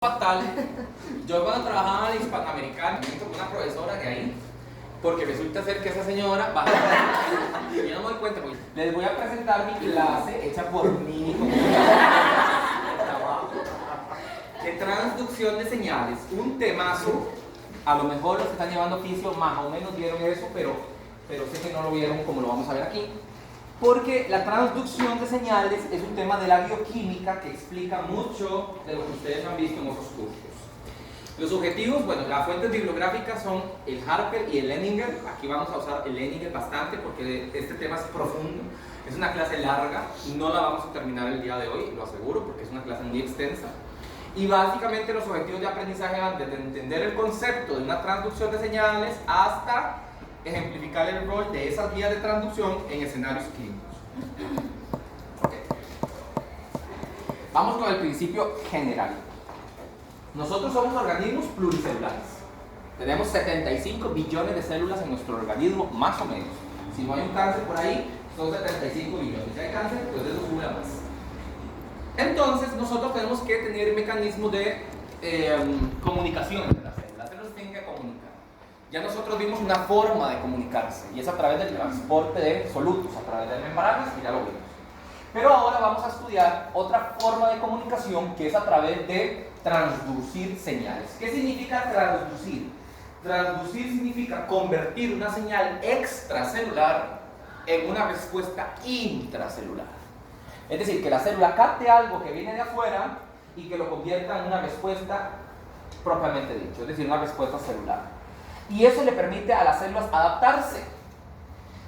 Fatal. Yo cuando trabajaba en la Hispanoamericana, me tocó una profesora de ahí, porque resulta ser que esa señora va y yo no me doy cuenta, porque les voy a presentar mi clase hecha por mí como trabajo de transducción de señales, un temazo. A lo mejor los que están llevando oficio más o menos vieron eso, pero sé que no lo vieron como lo vamos a ver aquí. Porque la transducción de señales es un tema de la bioquímica que explica mucho de lo que ustedes han visto en otros cursos. Los objetivos, bueno, las fuentes bibliográficas son el Harper y el Leninger. Aquí vamos a usar el Leninger bastante porque este tema es profundo. Es una clase larga, no la vamos a terminar el día de hoy, lo aseguro, porque es una clase muy extensa. Y básicamente los objetivos de aprendizaje van desde entender el concepto de una transducción de señales hasta ejemplificar el rol de esas vías de transducción en escenarios clínicos. Okay. Vamos con el principio general. Nosotros somos organismos pluricelulares. Tenemos 75 billones de células en nuestro organismo, más o menos. Si no hay un cáncer por ahí, son 75 billones. Si hay cáncer, pues eso sube a más. Entonces, nosotros tenemos que tener mecanismos de comunicación entre las células. Las células tienen que comunicar. Ya nosotros vimos una forma de comunicarse y es a través del transporte de solutos, a través de membranas, y ya lo vimos. Pero ahora vamos a estudiar otra forma de comunicación que es a través de transducir señales. ¿Qué significa transducir? Transducir significa convertir una señal extracelular en una respuesta intracelular. Es decir, que la célula capte algo que viene de afuera y que lo convierta en una respuesta propiamente dicho, es decir, una respuesta celular. Y eso le permite a las células adaptarse.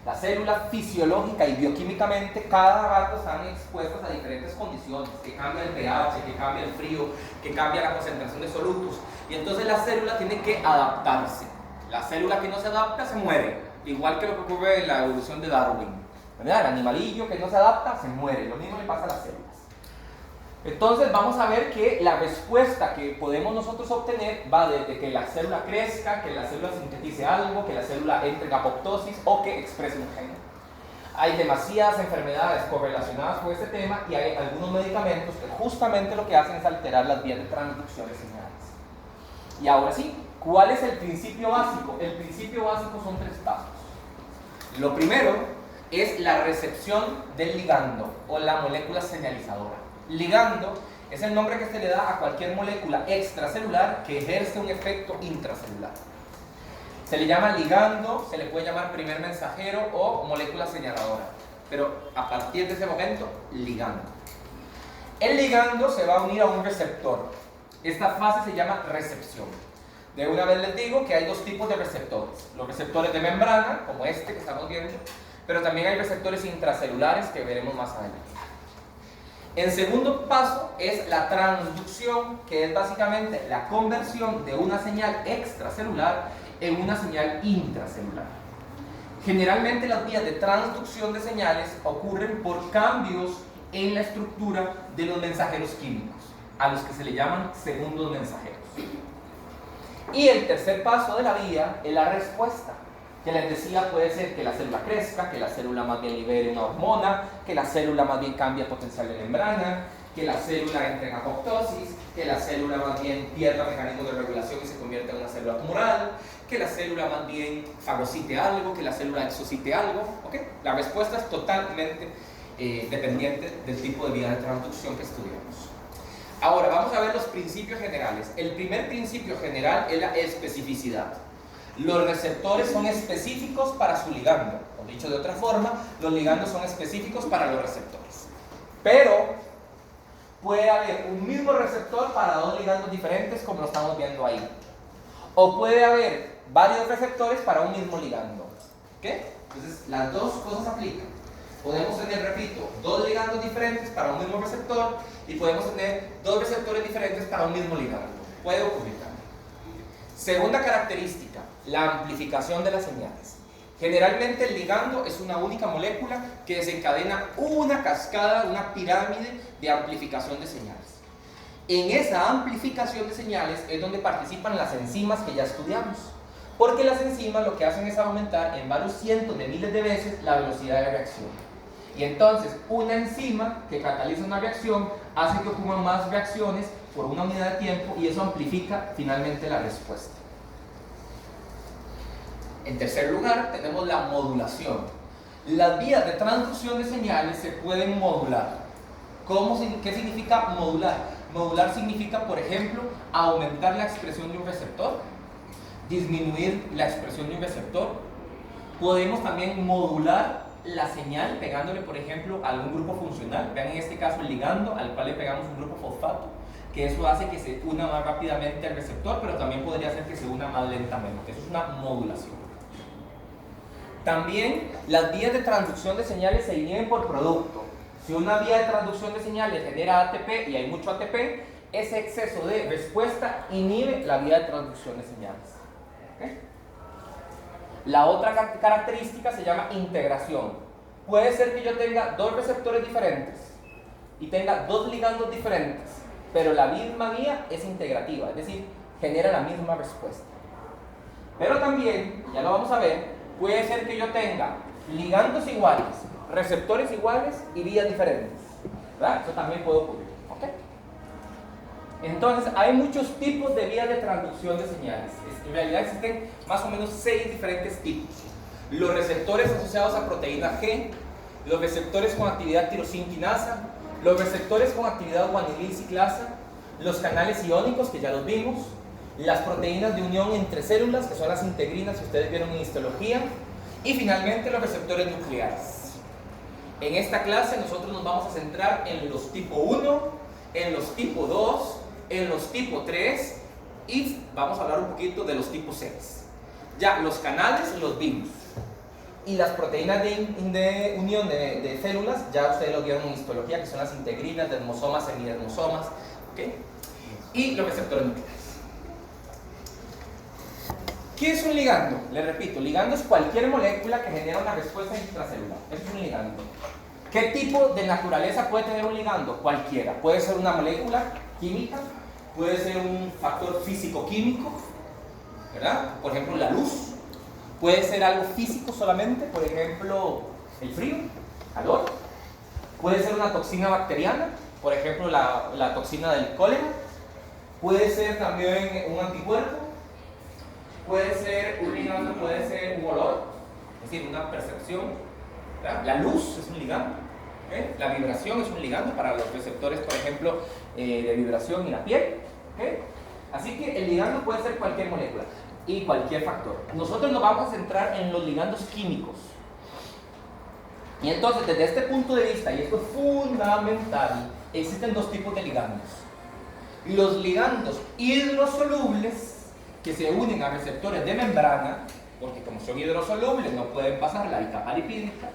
Las células fisiológica y bioquímicamente cada rato están expuestas a diferentes condiciones, que cambia el pH, que cambia el frío, que cambia la concentración de solutos. Y entonces la célula tiene que adaptarse. La célula que no se adapta se muere, igual que lo que ocurre en la evolución de Darwin. ¿Verdad? El animalillo que no se adapta se muere, lo mismo le pasa a las células. Entonces vamos a ver que la respuesta que podemos nosotros obtener va desde que la célula crezca, que la célula sintetice algo, que la célula entre en apoptosis o que exprese un gen. Hay demasiadas enfermedades correlacionadas con este tema y hay algunos medicamentos que justamente lo que hacen es alterar las vías de transducción de señales. Y ahora sí, ¿cuál es el principio básico? El principio básico son 3 pasos. Lo primero es la recepción del ligando o la molécula señalizadora. Ligando es el nombre que se le da a cualquier molécula extracelular que ejerce un efecto intracelular. Se le llama ligando, se le puede llamar primer mensajero o molécula señaladora, pero a partir de ese momento, ligando. El ligando se va a unir a un receptor. Esta fase se llama recepción. De una vez les digo que hay 2 tipos de receptores. Los receptores de membrana, como este que estamos viendo, pero también hay receptores intracelulares que veremos más adelante. El segundo paso es la transducción, que es básicamente la conversión de una señal extracelular en una señal intracelular. Generalmente las vías de transducción de señales ocurren por cambios en la estructura de los mensajeros químicos, a los que se le llaman segundos mensajeros. Y el tercer paso de la vía es la respuesta, que les decía puede ser que la célula crezca, que la célula más bien libere una hormona, que la célula más bien cambie potencial de membrana, que la célula entre en apoptosis, que la célula más bien pierda mecanismos de regulación y se convierta en una célula tumoral, que la célula más bien fagocite algo, que la célula exocite algo. ¿Okay? La respuesta es totalmente dependiente del tipo de vía de transducción que estudiamos. Ahora vamos a ver los principios generales. El primer principio general es la especificidad. Los receptores son específicos para su ligando, o dicho de otra forma, los ligandos son específicos para los receptores. Pero puede haber un mismo receptor para 2 ligandos diferentes, como lo estamos viendo ahí. O puede haber varios receptores para un mismo ligando. ¿Okay? Entonces, las 2 cosas aplican. Podemos tener, repito, 2 ligandos diferentes para un mismo receptor y podemos tener 2 receptores diferentes para un mismo ligando. Puede ocurrir también. Segunda característica, la amplificación de las señales. Generalmente el ligando es una única molécula que desencadena una cascada, una pirámide de amplificación de señales. En esa amplificación de señales es donde participan las enzimas que ya estudiamos. Porque las enzimas lo que hacen es aumentar en varios cientos de miles de veces la velocidad de reacción. Y entonces una enzima que cataliza una reacción hace que ocurran más reacciones por una unidad de tiempo y eso amplifica finalmente la respuesta. En tercer lugar, tenemos la modulación. Las vías de transducción de señales se pueden modular. ¿Qué significa modular? Modular significa, por ejemplo, aumentar la expresión de un receptor, disminuir la expresión de un receptor. Podemos también modular la señal pegándole, por ejemplo, a algún grupo funcional. Vean en este caso el ligando al cual le pegamos un grupo fosfato, que eso hace que se una más rápidamente al receptor, pero también podría hacer que se una más lentamente. Eso es una modulación. También las vías de transducción de señales se inhiben por producto. Si una vía de transducción de señales genera ATP y hay mucho ATP, ese exceso de respuesta inhibe la vía de transducción de señales. ¿Okay? La otra característica se llama integración. Puede ser que yo tenga dos receptores diferentes y tenga dos ligandos diferentes, pero la misma vía es integrativa, es decir, genera la misma respuesta. Pero también, ya lo vamos a ver, puede ser que yo tenga ligandos iguales, receptores iguales y vías diferentes, ¿verdad? Eso también puede ocurrir. ¿Okay? Entonces, hay muchos tipos de vías de transducción de señales. En realidad existen más o menos 6 diferentes tipos. Los receptores asociados a proteína G, los receptores con actividad tirosinquinasa, los receptores con actividad guanilil ciclasa, los canales iónicos, que ya los vimos, las proteínas de unión entre células, que son las integrinas que ustedes vieron en histología, y finalmente los receptores nucleares. En esta clase nosotros nos vamos a centrar en los tipo 1, en los tipo 2, en los tipo 3 y vamos a hablar un poquito de los tipos 6. Ya, los canales los vimos. Y las proteínas de unión de células, ya ustedes lo vieron en histología, que son las integrinas, desmosomas, semidesmosomas, ¿okay? Y los receptores nucleares. ¿Qué es un ligando? Les repito, ligando es cualquier molécula que genera una respuesta intracelular. Eso es un ligando. ¿Qué tipo de naturaleza puede tener un ligando? Cualquiera. Puede ser una molécula química, puede ser un factor físico-químico, ¿verdad? Por ejemplo, la luz. Puede ser algo físico solamente, por ejemplo, el frío, calor. Puede ser una toxina bacteriana, por ejemplo, la toxina del cólera. Puede ser también un anticuerpo. Puede ser un ligando, puede ser un olor, es decir, una percepción. ¿Verdad? La luz es un ligando. ¿Okay? La vibración es un ligando para los receptores, por ejemplo, de vibración y la piel. ¿Okay? Así que el ligando puede ser cualquier molécula y cualquier factor. Nosotros nos vamos a centrar en los ligandos químicos. Y entonces, desde este punto de vista, y esto es fundamental, existen dos tipos de ligandos. Los ligandos hidrosolubles, que se unen a receptores de membrana, porque como son hidrosolubles no pueden pasar la capa lipídica,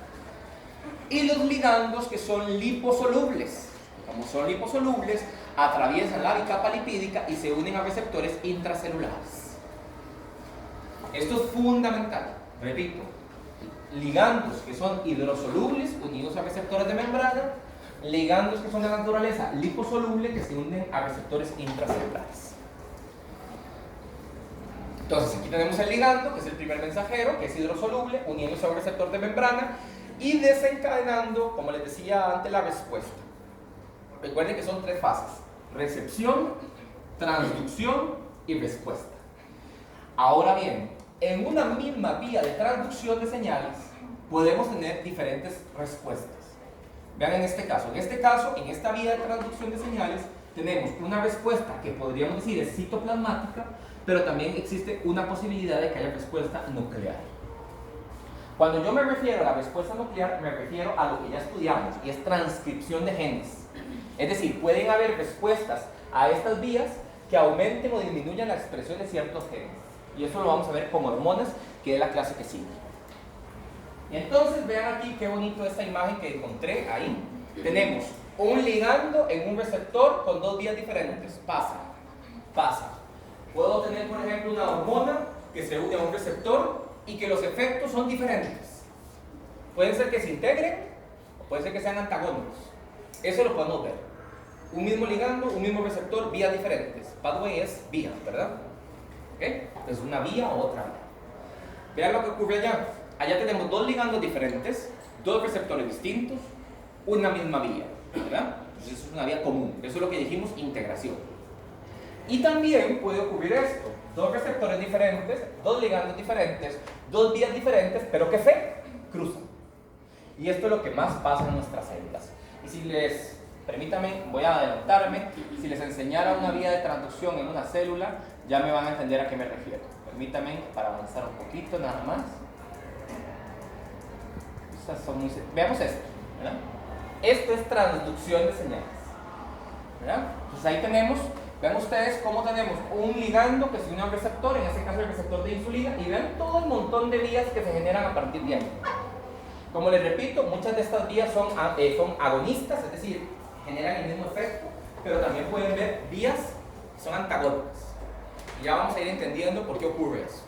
y los ligandos que son liposolubles. Como son liposolubles, atraviesan la bicapa lipídica y se unen a receptores intracelulares. Esto es fundamental. Repito, ligandos que son hidrosolubles unidos a receptores de membrana, ligandos que son de naturaleza liposoluble que se unen a receptores intracelulares. Entonces aquí tenemos el ligando, que es el primer mensajero, que es hidrosoluble, uniéndose a un receptor de membrana y desencadenando, como les decía antes, la respuesta. Recuerden que son 3 fases: recepción, transducción y respuesta. Ahora bien, en una misma vía de transducción de señales podemos tener diferentes respuestas. Vean en este caso, en esta vía de transducción de señales tenemos una respuesta que podríamos decir es citoplasmática, pero también existe una posibilidad de que haya respuesta nuclear. Cuando yo me refiero a la respuesta nuclear, me refiero a lo que ya estudiamos, y es transcripción de genes. Es decir, pueden haber respuestas a estas vías que aumenten o disminuyan la expresión de ciertos genes. Y eso lo vamos a ver con hormonas, que es la clase que sigue. Y entonces vean aquí qué bonito esta imagen que encontré ahí. Tenemos un ligando en un receptor con 2 vías diferentes. Pasa. Puedo tener, por ejemplo, una hormona que se une a un receptor y que los efectos son diferentes. Pueden ser que se integren o puede ser que sean antagónicos. Eso lo podemos ver. Un mismo ligando, un mismo receptor, vías diferentes. Pathway es vía, ¿verdad? ¿Okay? Entonces una vía o otra vía. Vean lo que ocurre allá. Allá tenemos 2 ligandos diferentes, 2 receptores distintos, una misma vía, ¿verdad? Entonces eso es una vía común. Eso es lo que dijimos, integración. Y también puede ocurrir esto, dos receptores diferentes, dos ligandos diferentes, dos vías diferentes, pero que se cruzan. Y esto es lo que más pasa en nuestras células. Y si les, permítanme, voy a adelantarme, si les enseñara una vía de transducción en una célula, ya me van a entender a qué me refiero. Permítanme para avanzar un poquito nada más. Veamos esto, ¿verdad? Esto es transducción de señales, ¿verdad? Entonces ahí tenemos, vean ustedes cómo tenemos un ligando que se une a un receptor, en este caso el receptor de insulina, y vean todo el montón de vías que se generan a partir de ahí. Como les repito, muchas de estas vías son agonistas, es decir, generan el mismo efecto, pero también pueden ver vías que son antagónicas. Y ya vamos a ir entendiendo por qué ocurre eso.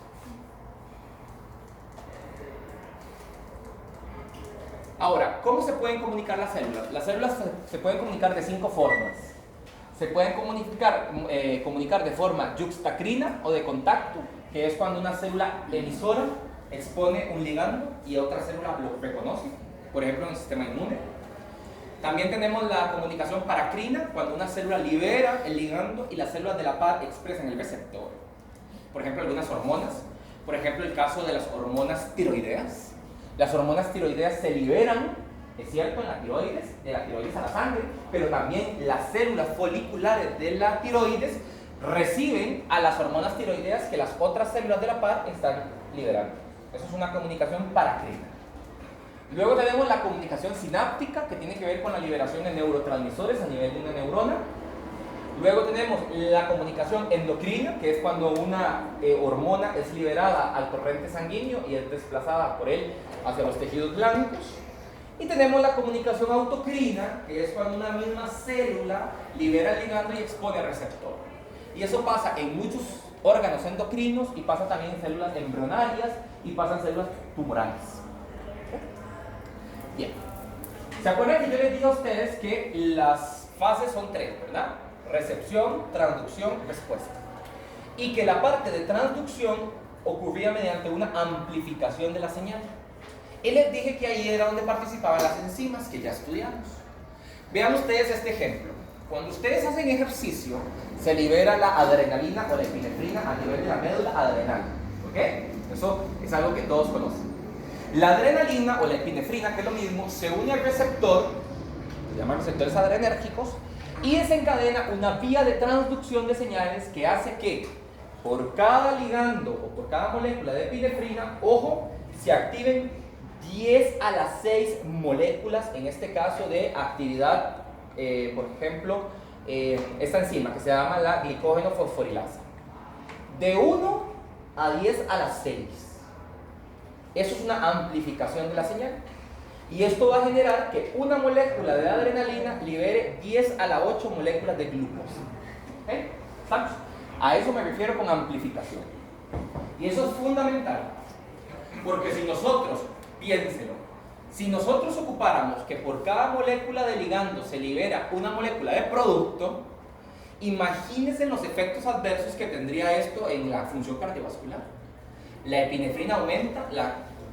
Ahora, ¿cómo se pueden comunicar las células? Las células se pueden comunicar de 5 formas. Se pueden comunicar de forma yuxtacrina o de contacto, que es cuando una célula emisora expone un ligando y otra célula lo reconoce, por ejemplo en el sistema inmune. También tenemos la comunicación paracrina, cuando una célula libera el ligando y las células de la par expresan el receptor. Por ejemplo, algunas hormonas, por ejemplo el caso de las hormonas tiroideas. Las hormonas tiroideas se liberan, es cierto, en la tiroides, de la tiroides a la sangre, pero también las células foliculares de la tiroides reciben a las hormonas tiroideas que las otras células de la par están liberando. Eso es una comunicación paracrina. Luego tenemos la comunicación sináptica, que tiene que ver con la liberación de neurotransmisores a nivel de una neurona. Luego tenemos la comunicación endocrina, que es cuando una hormona es liberada al torrente sanguíneo y es desplazada por él hacia los tejidos blandos. Y tenemos la comunicación autocrina, que es cuando una misma célula libera el ligando y expone el receptor. Y eso pasa en muchos órganos endocrinos y pasa también en células embrionarias y pasa en células tumorales. Bien. ¿Se acuerdan que yo les dije a ustedes que las fases son 3, ¿verdad? Recepción, transducción, respuesta. Y que la parte de transducción ocurría mediante una amplificación de la señal. Y les dije que ahí era donde participaban las enzimas que ya estudiamos. Vean ustedes este ejemplo. Cuando ustedes hacen ejercicio, se libera la adrenalina o la epinefrina a nivel de la médula adrenal. ¿Ok? Eso es algo que todos conocen. La adrenalina o la epinefrina, que es lo mismo, se une al receptor, se llaman receptores adrenérgicos, y desencadena una vía de transducción de señales que hace que por cada ligando o por cada molécula de epinefrina, ojo, se activen 10 a las 6 moléculas, en este caso de actividad, por ejemplo, esta enzima que se llama la glicógeno fosforilasa. De 1 a 10 a las 6. Eso es una amplificación de la señal. Y esto va a generar que una molécula de adrenalina libere 10 a la 8 moléculas de glucosa. ¿Ok? ¿Estamos? A eso me refiero con amplificación. Y eso es fundamental. Porque si nosotros, piénselo, si nosotros ocupáramos que por cada molécula de ligando se libera una molécula de producto, imagínense los efectos adversos que tendría esto en la función cardiovascular. La epinefrina aumenta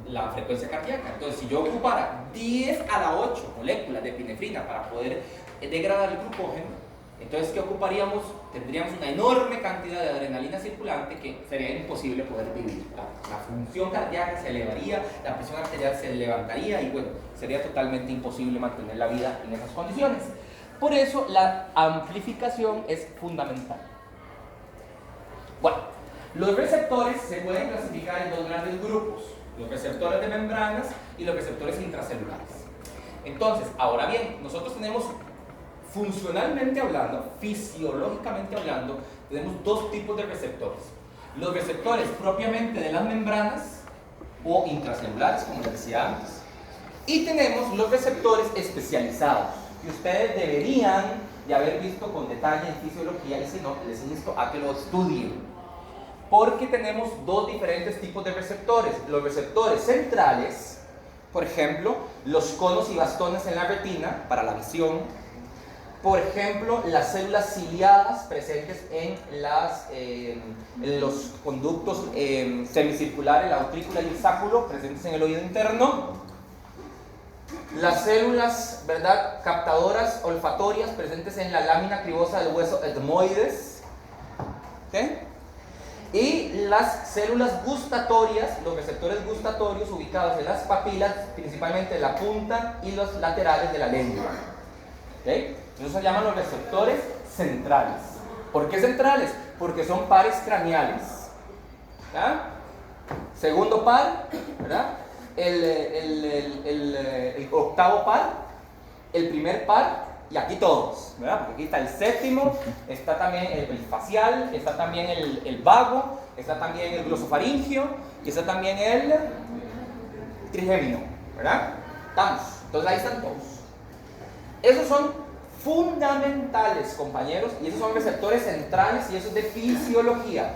la frecuencia cardíaca. Entonces, si yo ocupara 10 a la 8 moléculas de epinefrina para poder degradar el glucógeno, entonces, ¿qué ocuparíamos? Tendríamos una enorme cantidad de adrenalina circulante que sería imposible poder vivir. La función cardíaca se elevaría, la presión arterial se levantaría y bueno, sería totalmente imposible mantener la vida en esas condiciones. Por eso, la amplificación es fundamental. Bueno, los receptores se pueden clasificar en dos grandes grupos: los receptores de membranas y los receptores intracelulares. Entonces, ahora bien, nosotros tenemos, funcionalmente hablando, fisiológicamente hablando, tenemos dos tipos de receptores. Los receptores propiamente de las membranas o intracelulares, como les decía antes, y tenemos los receptores especializados, que ustedes deberían de haber visto con detalle en fisiología, y si no, les insto a que lo estudien. Porque tenemos dos diferentes tipos de receptores. Los receptores centrales, por ejemplo, los conos y bastones en la retina para la visión. Por ejemplo, las células ciliadas presentes en los conductos semicirculares, la autrícula y el sáculo, presentes en el oído interno. Las células, ¿verdad?, captadoras olfatorias presentes en la lámina cribosa del hueso etmoides. ¿Okay? Y las células gustatorias, los receptores gustatorios ubicados en las papilas, principalmente en la punta y los laterales de la lengua. ¿Okay? Esos se llaman los receptores centrales. ¿Por qué centrales? Porque son pares craneales. ¿Ya? Segundo par, ¿verdad? El octavo par, el primer par, y aquí todos, ¿verdad? Porque aquí está el séptimo, está también el facial, está también el vago, está también el glosofaringio y está también el trigémino, ¿verdad? Estamos, entonces ahí están todos. Esos son fundamentales, compañeros, y esos son receptores centrales y eso es de fisiología.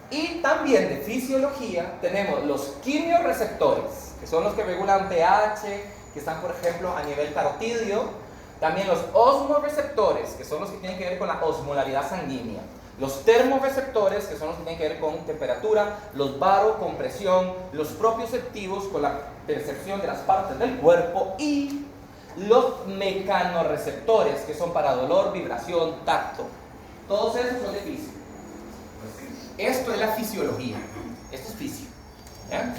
Y también de fisiología tenemos los quimioreceptores, que son los que regulan pH, que están, por ejemplo, a nivel carotídeo. También los osmoreceptores, que son los que tienen que ver con la osmolaridad sanguínea. Los termorreceptores, que son los que tienen que ver con temperatura. Los baro con presión. Los propioceptivos, con la percepción de las partes del cuerpo. Y los mecanorreceptores, que son para dolor, vibración, tacto. Todos esos son de fisio. Esto es la fisiología. Esto es fisio. ¿Ya?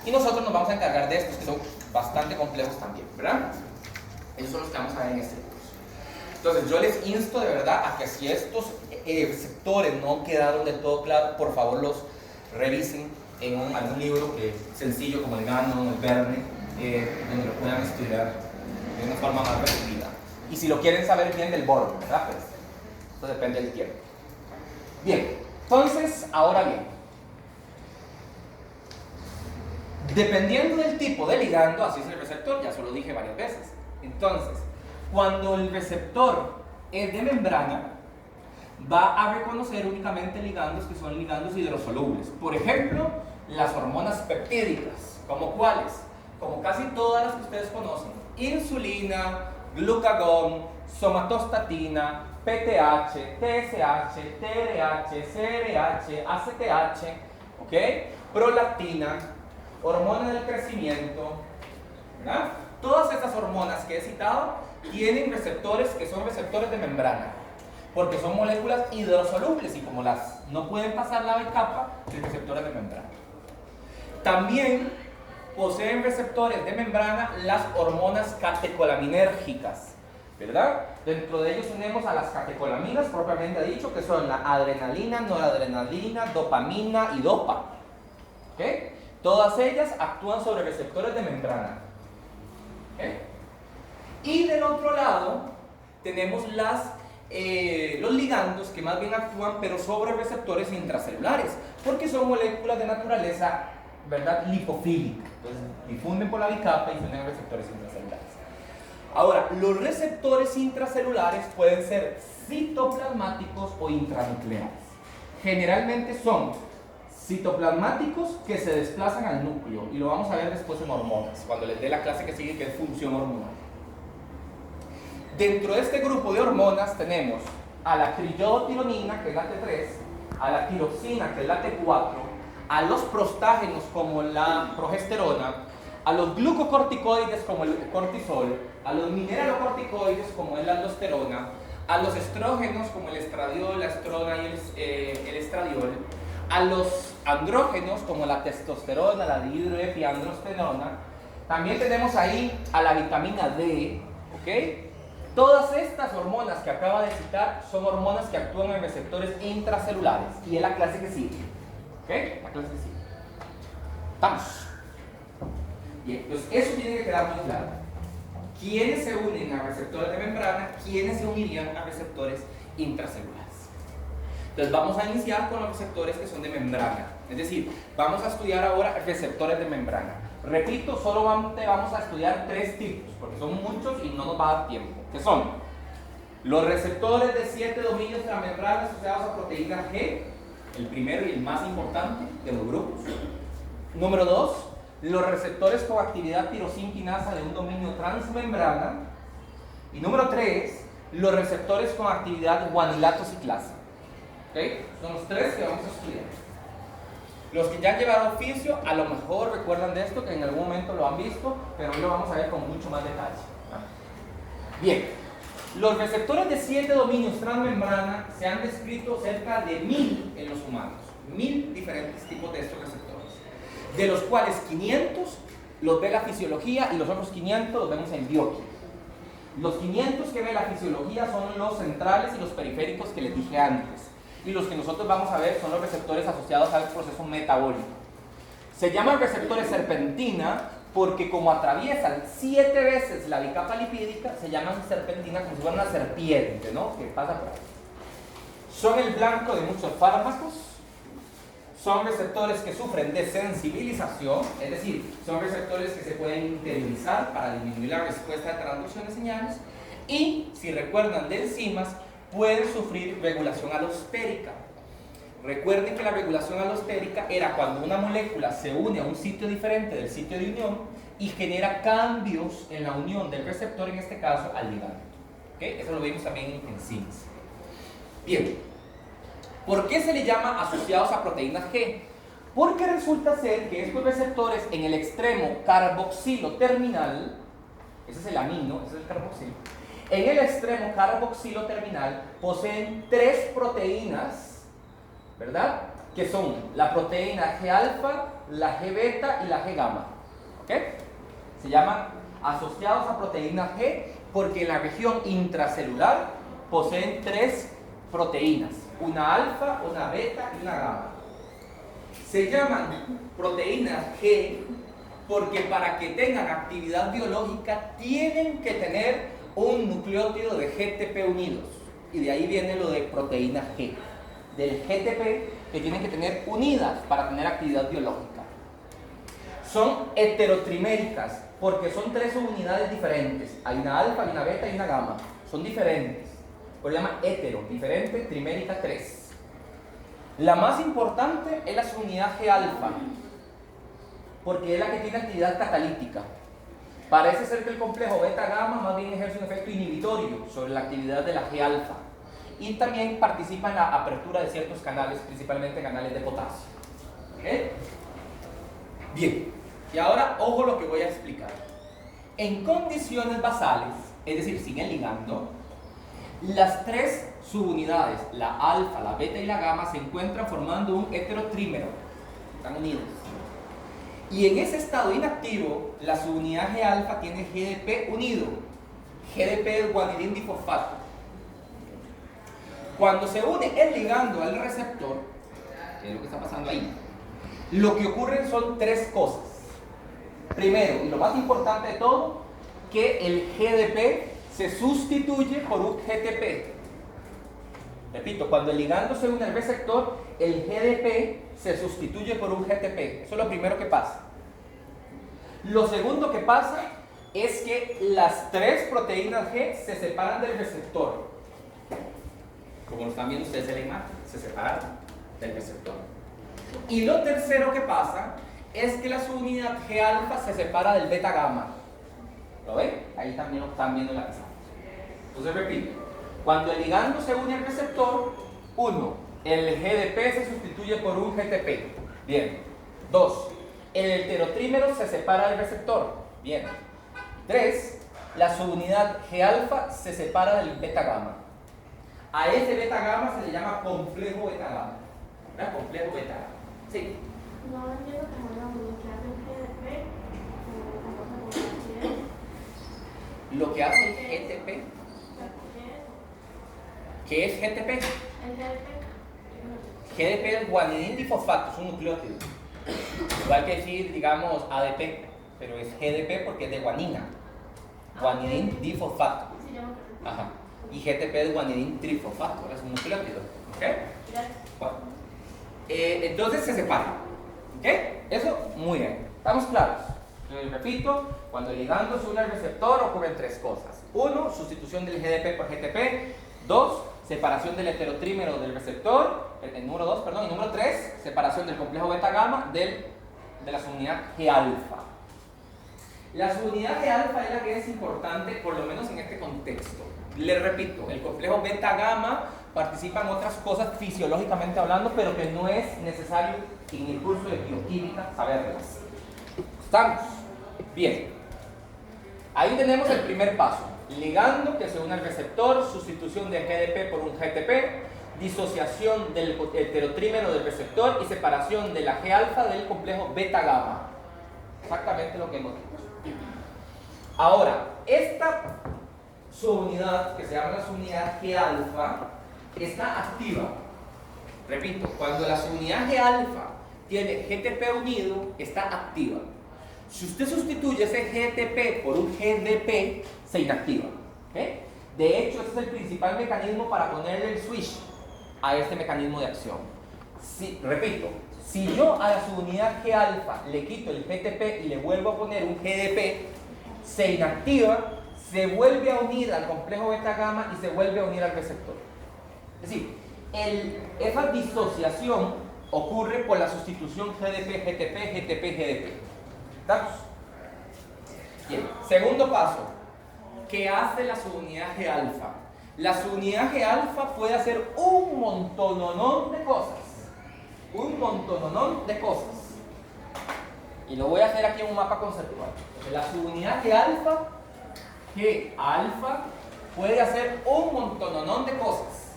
Y nosotros nos vamos a encargar de estos, que son bastante complejos también, ¿verdad? Esos son los que vamos a ver en este curso. Entonces yo les insto de verdad a que si estos receptores no quedaron del todo claros, por favor los revisen en algún libro sencillo como el Gannon, el Verne, donde lo puedan estudiar de una forma más resumida. Y si lo quieren saber bien del Born, ¿verdad? Pues, esto depende del tiempo. Bien, entonces, ahora bien, dependiendo del tipo de ligando, así es el receptor, ya se lo dije varias veces. Entonces, cuando el receptor es de membrana, va a reconocer únicamente ligandos que son ligandos hidrosolubles. Por ejemplo, las hormonas peptídicas. ¿Como cuáles? Como casi todas las que ustedes conocen. Insulina, glucagón, somatostatina, PTH, TSH, TRH, CRH, ACTH, ¿ok? Prolactina, hormona del crecimiento, ¿verdad? Todas estas hormonas que he citado tienen receptores que son receptores de membrana, porque son moléculas hidrosolubles y como las no pueden pasar la capa, son receptores de membrana. También poseen receptores de membrana las hormonas catecolaminérgicas, ¿verdad? Dentro de ellos tenemos a las catecolaminas propiamente dicho, que son la adrenalina, noradrenalina, dopamina y dopa. ¿Ok? Todas ellas actúan sobre receptores de membrana. ¿Ok? Y del otro lado tenemos los ligandos que más bien actúan pero sobre receptores intracelulares, porque son moléculas de naturaleza, ¿verdad?, lipofílica. Entonces difunden por la bicapa y tienen receptores intracelulares. Ahora, los receptores intracelulares pueden ser citoplasmáticos o intranucleares. Generalmente son citoplasmáticos que se desplazan al núcleo, y lo vamos a ver después en hormonas, cuando les dé la clase que sigue, que es función hormonal. Dentro de este grupo de hormonas tenemos a la triiodotironina, que es la T3, a la tiroxina, que es la T4, a los prostágenos como la progesterona, a los glucocorticoides como el cortisol, a los mineralocorticoides como es la aldosterona, a los estrógenos como el estradiol, la estrona y el estradiol, a los andrógenos como la testosterona, la dihidroepiandrosterona. También tenemos ahí a la vitamina D, ¿ok? Todas estas hormonas que acaba de citar son hormonas que actúan en receptores intracelulares, y es la clase que sigue, ¿ok? La clase que sigue. ¿Estamos? Bien, entonces eso tiene que quedar muy claro. ¿Quiénes se unen a receptores de membrana? ¿Quiénes se unirían a receptores intracelulares? Entonces vamos a iniciar con los receptores que son de membrana. Es decir, vamos a estudiar ahora receptores de membrana. Repito, solamente vamos a estudiar 3 tipos, porque son muchos y no nos va a dar tiempo. Que son los receptores de 7 dominios de la membrana asociados a proteína G, el primero y el más importante de los grupos. Número 2, los receptores con actividad tirosinquinasa de un dominio transmembrana. Y número 3, los receptores con actividad guanilato ciclasa. ¿Okay? Son los 3 que vamos a estudiar. Los que ya han llevado oficio, a lo mejor recuerdan de esto, que en algún momento lo han visto, pero hoy lo vamos a ver con mucho más detalle. Bien, Los receptores de 7 dominios transmembrana se han descrito cerca de 1000 en los humanos. 1000 diferentes tipos de estos receptores, de los cuales 500 los ve la fisiología y los otros 500 los vemos en bioquímica. Los 500 que ve la fisiología son los centrales y los periféricos que les dije antes, y los que nosotros vamos a ver son los receptores asociados al proceso metabólico. Se llaman receptores serpentina porque como atraviesan 7 veces la bicapa lipídica, se llaman serpentina como si fuera una serpiente, ¿no?, que pasa por ahí. Son el blanco de muchos fármacos. Son receptores que sufren de sensibilización, es decir, son receptores que se pueden interiorizar para disminuir la respuesta de transducción de señales, y, si recuerdan de enzimas, pueden sufrir regulación alostérica. Recuerden que la regulación alostérica era cuando una molécula se une a un sitio diferente del sitio de unión y genera cambios en la unión del receptor, en este caso, al ligando. ¿Okay? Eso lo vimos también en enzimas. Bien. ¿Por qué se le llama asociados a proteínas G? Porque resulta ser que estos receptores en el extremo carboxilo terminal, ese es el amino, ese es el carboxilo, en el extremo carboxilo terminal poseen 3 proteínas, ¿verdad?, que son la proteína G-alfa, la G-beta y la G-gamma. ¿Ok? Se llaman asociados a proteínas G porque en la región intracelular poseen 3 proteínas, una alfa, una beta y una gamma. Se llaman proteínas G porque para que tengan actividad biológica tienen que tener un nucleótido de GTP unidos, y de ahí viene lo de proteínas G, del GTP que tienen que tener unidas para tener actividad biológica. Son heterotriméricas porque son 3 subunidades diferentes, hay una alfa, hay una beta y una gamma, son diferentes. Por eso se llama hetero, diferente, trimérica 3. La más importante es la subunidad G-alfa, porque es la que tiene actividad catalítica. Parece ser que el complejo beta-gamma más bien ejerce un efecto inhibitorio sobre la actividad de la G-alfa, y también participa en la apertura de ciertos canales, principalmente canales de potasio. ¿Okay? Bien, y ahora ojo lo que voy a explicar. En condiciones basales, es decir, sin el ligando, las 3 subunidades, la alfa, la beta y la gamma, se encuentran formando un heterotrímero. Están unidos. Y en ese estado inactivo, la subunidad G-alfa tiene GDP unido. GDP es guanidín difosfato. Cuando se une el ligando al receptor, que es lo que está pasando ahí, lo que ocurre son 3 cosas. Primero, y lo más importante de todo, que el GDP se sustituye por un GTP. Repito, cuando el ligando se une al receptor, el GDP se sustituye por un GTP. Eso es lo primero que pasa. Lo segundo que pasa es que las 3 proteínas G se separan del receptor. Como lo están viendo ustedes en la imagen, se separan del receptor. Y lo tercero que pasa es que la subunidad G-alfa se separa del beta-gamma. ¿Lo ven? Ahí también lo están viendo en la pizarra. Entonces repito, cuando el ligando se une al receptor, 1, el GDP se sustituye por un GTP. Bien. 2, el heterotrímero se separa del receptor. Bien. 3, la subunidad G-alfa se separa del beta-gamma. A ese beta-gamma se le llama complejo beta-gamma. ¿Verdad? Complejo beta-gamma. Sí. No entiendo cómo la evolución del GDP Lo que hace el GTP. ¿Qué es GTP? el GDP. GDP es guanidín difosfato, es un nucleótido. Igual que decir, digamos, ADP, pero es GDP porque es de guanina. Guanidín difosfato. Sí, yo me acuerdo. Ajá. Y GTP es guanidín trifosfato, es un nucleótido. ¿Ok? Gracias. Bueno. Entonces se separan. ¿Ok? Eso, muy bien. ¿Estamos claros? Repito, cuando el ligando se une al receptor ocurren 3 cosas. 1, sustitución del GDP por GTP. 2, separación del heterotrímero del receptor. El número 2, perdón. Y número 3, separación del complejo beta-gamma de la subunidad G-alfa. La subunidad G-alfa es la que es importante, por lo menos en este contexto. Les repito, el complejo beta-gamma participa en otras cosas fisiológicamente hablando, pero que no es necesario en el curso de bioquímica saberlas. ¿Estamos? Bien. Ahí tenemos el primer paso. Ligando que se une al receptor, sustitución de GDP por un GTP, disociación del heterotrímero del receptor y separación de la G-alfa del complejo beta-gamma. Exactamente lo que hemos dicho. Ahora, esta subunidad, que se llama la subunidad G-alfa, está activa. Repito, cuando la subunidad G-alfa tiene GTP unido, está activa. Si usted sustituye ese GTP por un GDP, se inactiva. ¿Okay? De hecho, ese es el principal mecanismo para ponerle el switch a este mecanismo de acción. Repito, si yo a la subunidad G-alfa le quito el GTP y le vuelvo a poner un GDP, se inactiva, se vuelve a unir al complejo beta-gamma y se vuelve a unir al receptor. Es decir, esa disociación ocurre por la sustitución GDP, GTP, GTP, GDP. ¿Estamos? Bien, segundo paso. ¿Qué hace la subunidad G-alfa? La subunidad G-alfa puede hacer un montononón de cosas. Un montononón de cosas. Y lo voy a hacer aquí en un mapa conceptual. La subunidad G-alfa puede hacer un montononón de cosas.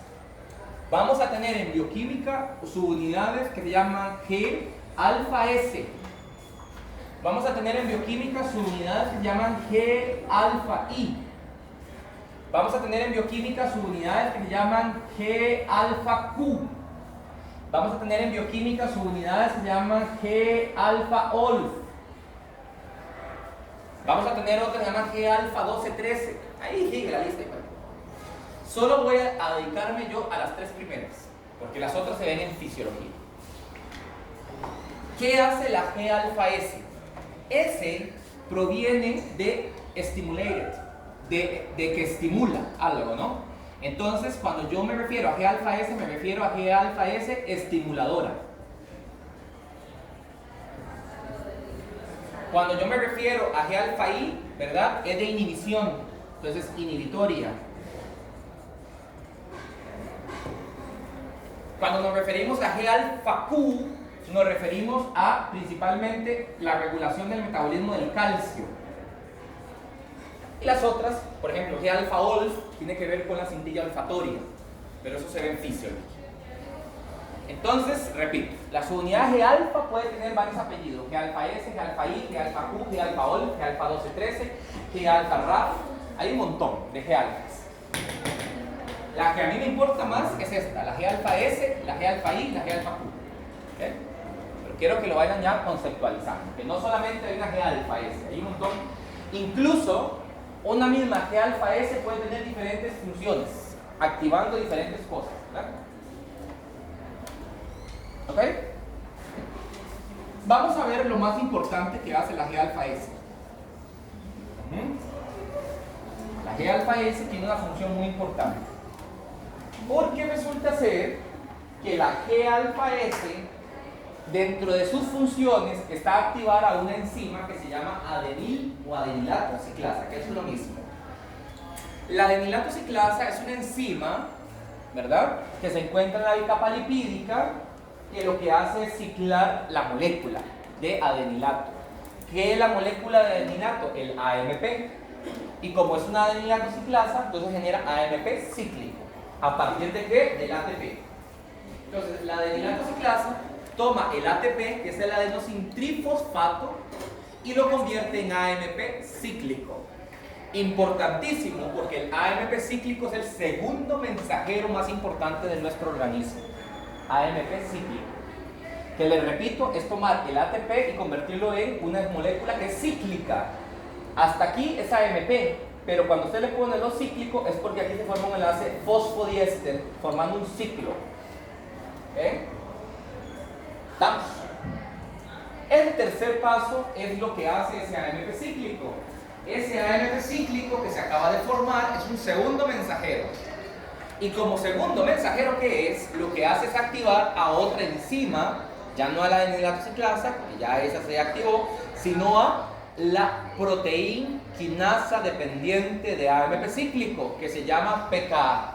Vamos a tener en bioquímica subunidades que se llaman G-alfa-S. Vamos a tener en bioquímica subunidades que se llaman G-alfa-I. Vamos a tener en bioquímica subunidades que se llaman G-alfa-Q. Vamos a tener en bioquímica subunidades que se llaman G-alfa-OL. Vamos a tener otras que se llaman G-alfa-12-13. Ahí sigue la lista. Solo voy a dedicarme yo a las tres primeras, porque las otras se ven en fisiología. ¿Qué hace la G-alfa-S? S proviene de stimulated, de que estimula algo, ¿no? Entonces, cuando yo me refiero a G-alfa-S, me refiero a G-alfa-S estimuladora. Cuando yo me refiero a G-alfa-I, ¿verdad? Es de inhibición, entonces inhibitoria. Cuando nos referimos a G-alfa-Q, nos referimos a principalmente la regulación del metabolismo del calcio. Y las otras, por ejemplo, G-alfa-OL tiene que ver con la cintilla olfatoria, pero eso se ve en fisiología. Entonces, repito, la subunidad G-alfa puede tener varios apellidos: G-alfa-S, G-alfa-I, G-alfa-Q, G-alfa-OL, G-alfa-12-13, G-alfa-RAF. Hay un montón de G-alfas. La que a mí me importa más es esta, la G-alfa-S, la G-alfa-I, la G-alfa-Q. ¿Okay? Pero quiero que lo vayan ya conceptualizando, que no solamente hay una G-alfa-S, hay un montón. Incluso una misma G-alfa-S puede tener diferentes funciones, activando diferentes cosas, ¿verdad? ¿Ok? Vamos a ver lo más importante que hace la G-alfa-S. La G-alfa-S tiene una función muy importante, porque resulta ser que la G-alfa-S, dentro de sus funciones, está a activar a una enzima que se llama adenil o adenilato ciclasa, que es lo mismo. La adenilato ciclasa es una enzima, ¿verdad?, que se encuentra en la bicapa lipídica, que lo que hace es ciclar la molécula de adenilato. ¿Qué es la molécula de adenilato? El AMP. Y como es una adenilato ciclasa, entonces genera AMP cíclico. ¿A partir de qué? Del ATP. Entonces, la adenilato ciclasa toma el ATP, que es el adenosintrifosfato, y lo convierte en AMP cíclico. Importantísimo, porque el AMP cíclico es el segundo mensajero más importante de nuestro organismo. AMP cíclico, que les repito, es tomar el ATP y convertirlo en una molécula que es cíclica. Hasta aquí es AMP, pero cuando usted le pone lo cíclico es porque aquí se forma un enlace fosfodiéster formando un ciclo. ¿Estamos? El tercer paso es lo que hace ese AMP cíclico. Ese AMP cíclico que se acaba de formar es un segundo mensajero. Y como segundo mensajero que es, lo que hace es activar a otra enzima, ya no a la adenilato ciclasa, porque ya esa se activó, sino a la proteína quinasa dependiente de AMP cíclico, que se llama pKa.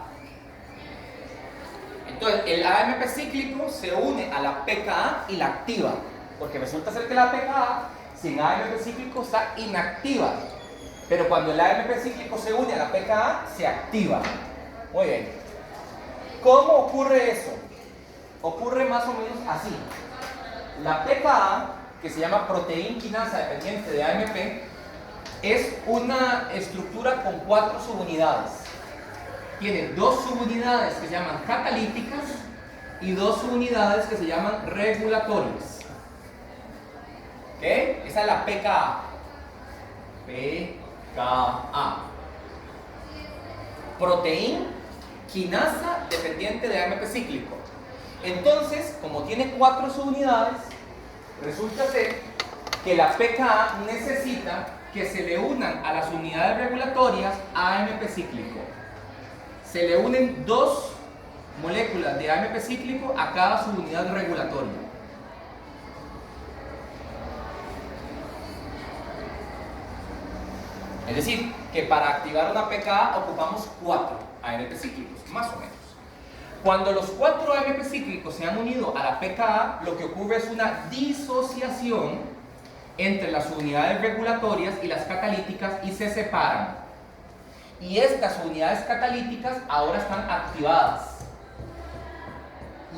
Entonces, el AMP cíclico se une a la pKa y la activa, porque resulta ser que la pKa sin AMP cíclico está inactiva. Pero cuando el AMP cíclico se une a la pKa, se activa. Muy bien. ¿Cómo ocurre eso? Ocurre más o menos así. La pKa, que se llama proteína quinasa dependiente de AMP, es una estructura con 4 subunidades. Tiene 2 subunidades que se llaman catalíticas y 2 subunidades que se llaman regulatorias. ¿Ok? Esa es la pKa. pKa. Proteína quinasa dependiente de AMP cíclico. Entonces, como tiene 4 subunidades, resulta ser que la pKa necesita que se le unan a las unidades regulatorias AMP cíclico. Se le unen 2 moléculas de AMP cíclico a cada subunidad regulatoria. Es decir, que para activar una pKa ocupamos 4 AMP cíclicos, más o menos. Cuando los 4 AMP cíclicos se han unido a la pKa, lo que ocurre es una disociación entre las unidades regulatorias y las catalíticas y se separan. Y estas unidades catalíticas ahora están activadas.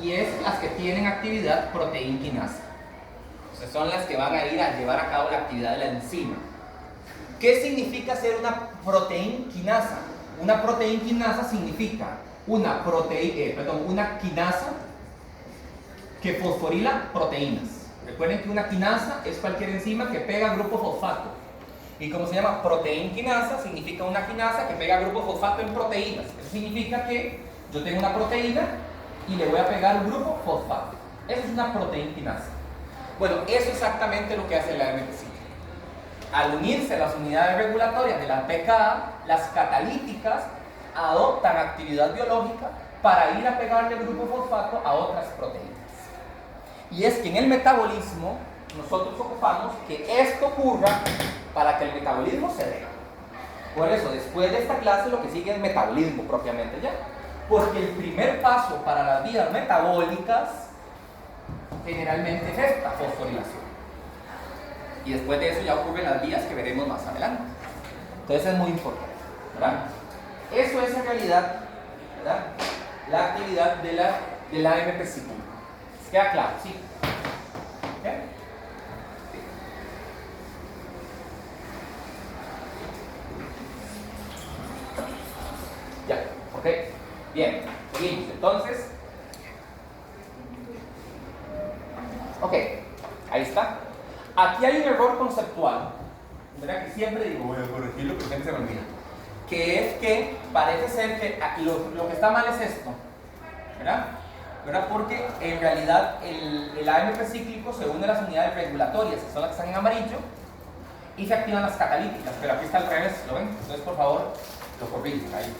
Y es las que tienen actividad proteína quinasa. O sea, son las que van a ir a llevar a cabo la actividad de la enzima. ¿Qué significa ser una proteína quinasa? Una proteína quinasa significa una quinasa que fosforila proteínas. Recuerden que una quinasa es cualquier enzima que pega grupo fosfato. Y como se llama proteína quinasa, significa una quinasa que pega grupo fosfato en proteínas. Eso significa que yo tengo una proteína y le voy a pegar un grupo fosfato. Eso es una proteína quinasa. Bueno, eso es exactamente lo que hace la AMP cíclica. Al unirse las unidades regulatorias de la pKa, las catalíticas adoptan actividad biológica para ir a pegarle el grupo fosfato a otras proteínas. Y es que en el metabolismo nosotros ocupamos que esto ocurra para que el metabolismo se dé. Por eso, después de esta clase lo que sigue es metabolismo propiamente ya. Porque el primer paso para las vías metabólicas generalmente es esta fosforilación. Y después de eso ya ocurren las vías que veremos más adelante. Entonces es muy importante, ¿verdad? Eso es en realidad, ¿verdad?, la actividad de la AMP cíclica. ¿Queda claro? ¿Sí? ¿Okay? Ya, ok. Bien, seguimos. Entonces, ok, ahí está. Aquí hay un error conceptual, ¿verdad?, que siempre digo, voy a corregirlo porque siempre se me olvida. Que es que parece ser que lo que está mal es esto, ¿verdad? Porque en realidad el AMP cíclico se une a las unidades regulatorias, que son las que están en amarillo, y se activan las catalíticas, pero aquí está al revés, ¿lo ven? Entonces, por favor, lo corrigen ahí.